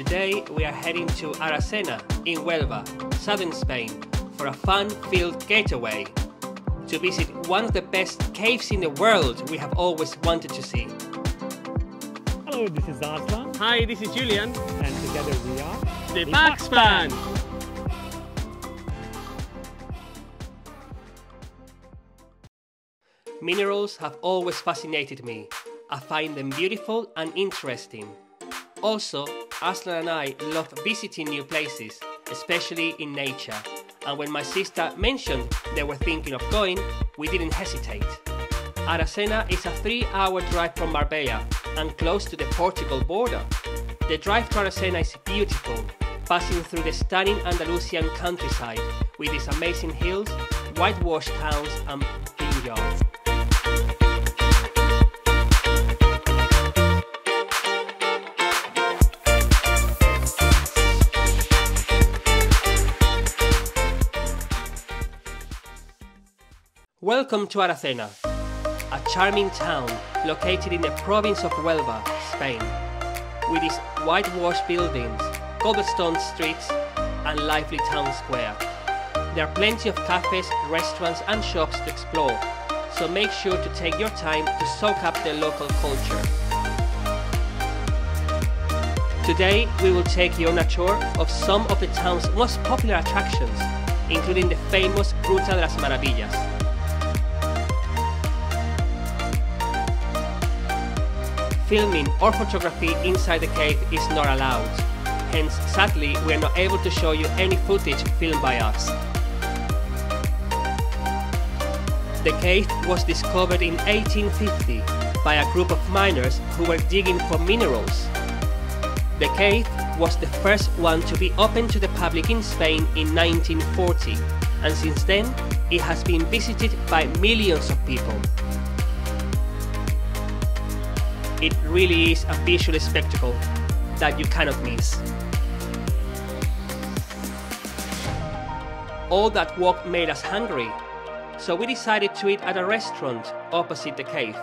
Today we are heading to Aracena in Huelva, southern Spain, for a fun-filled getaway to visit one of the best caves in the world we have always wanted to see. Hello, this is Aslan. Hi, this is Julian. And together we are The Pakspan. Minerals have always fascinated me. I find them beautiful and interesting. Also, Aslan and I love visiting new places, especially in nature. And when my sister mentioned they were thinking of going, we didn't hesitate. Aracena is a 3-hour drive from Marbella and close to the Portugal border. The drive to Aracena is beautiful, passing through the stunning Andalucian countryside with its amazing hills, whitewashed towns and vineyards. Welcome to Aracena, a charming town located in the province of Huelva, Spain, with its whitewashed buildings, cobblestone streets and lively town square. There are plenty of cafes, restaurants and shops to explore, so make sure to take your time to soak up the local culture. Today we will take you on a tour of some of the town's most popular attractions, including the famous Gruta de las Maravillas. Filming or photography inside the cave is not allowed, hence sadly we are not able to show you any footage filmed by us. The cave was discovered in 1850 by a group of miners who were digging for minerals. The cave was the first one to be opened to the public in Spain in 1940, and since then it has been visited by millions of people. It really is a visual spectacle that you cannot miss. All that walk made us hungry, so we decided to eat at a restaurant opposite the cave.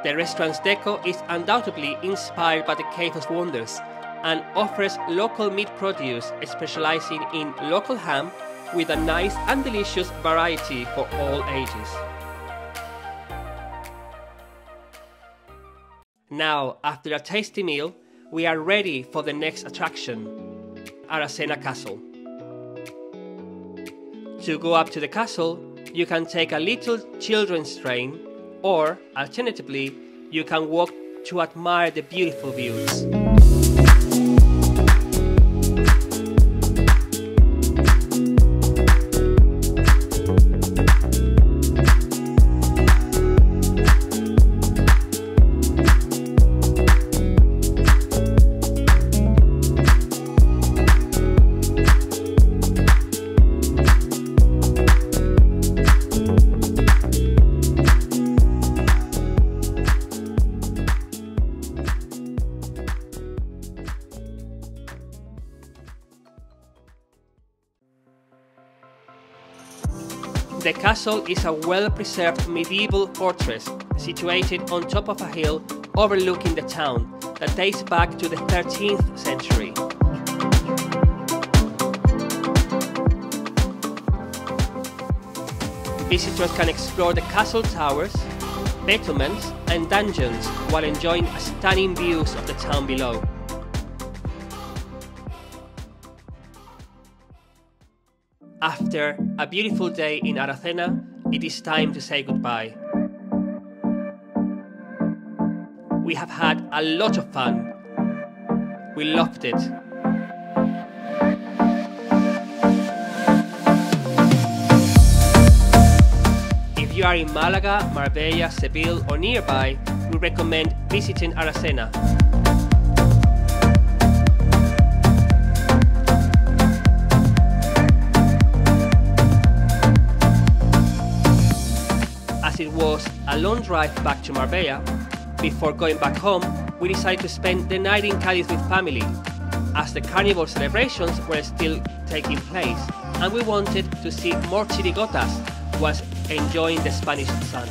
The restaurant's decor is undoubtedly inspired by the Cave of Wonders and offers local meat produce, specializing in local ham with a nice and delicious variety for all ages. Now, after a tasty meal, we are ready for the next attraction, Aracena Castle. To go up to the castle, you can take a little children's train, or alternatively, you can walk to admire the beautiful views. The castle is a well-preserved medieval fortress situated on top of a hill overlooking the town that dates back to the 13th century. Visitors can explore the castle towers, battlements and dungeons while enjoying stunning views of the town below. After a beautiful day in Aracena, it is time to say goodbye. We have had a lot of fun. We loved it. If you are in Malaga, Marbella, Seville or nearby, we recommend visiting Aracena. As it was a long drive back to Marbella, before going back home, we decided to spend the night in Cádiz with family, as the carnival celebrations were still taking place, and we wanted to see more chirigotas whilst enjoying the Spanish sun.